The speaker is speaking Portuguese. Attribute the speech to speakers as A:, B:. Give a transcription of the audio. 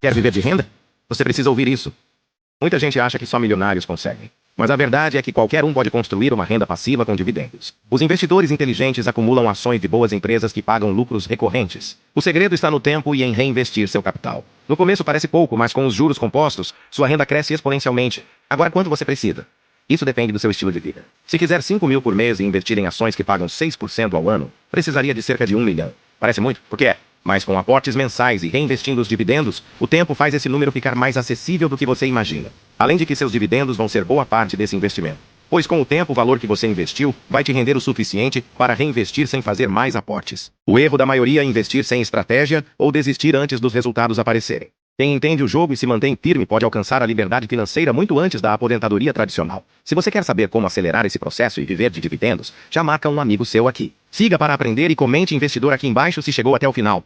A: Quer viver de renda? Você precisa ouvir isso. Muita gente acha que só milionários conseguem. Mas a verdade é que qualquer um pode construir uma renda passiva com dividendos. Os investidores inteligentes acumulam ações de boas empresas que pagam lucros recorrentes. O segredo está no tempo e em reinvestir seu capital. No começo parece pouco, mas com os juros compostos, sua renda cresce exponencialmente. Agora, quanto você precisa? Isso depende do seu estilo de vida. Se quiser 5 mil por mês e investir em ações que pagam 6% ao ano, precisaria de cerca de 1 milhão. Parece muito? Por que é? Mas com aportes mensais e reinvestindo os dividendos, o tempo faz esse número ficar mais acessível do que você imagina. Além de que seus dividendos vão ser boa parte desse investimento. Pois com o tempo o valor que você investiu vai te render o suficiente para reinvestir sem fazer mais aportes. O erro da maioria é investir sem estratégia ou desistir antes dos resultados aparecerem. Quem entende o jogo e se mantém firme pode alcançar a liberdade financeira muito antes da aposentadoria tradicional. Se você quer saber como acelerar esse processo e viver de dividendos, já marca um amigo seu aqui. Siga para aprender e comente investidor aqui embaixo se chegou até o final.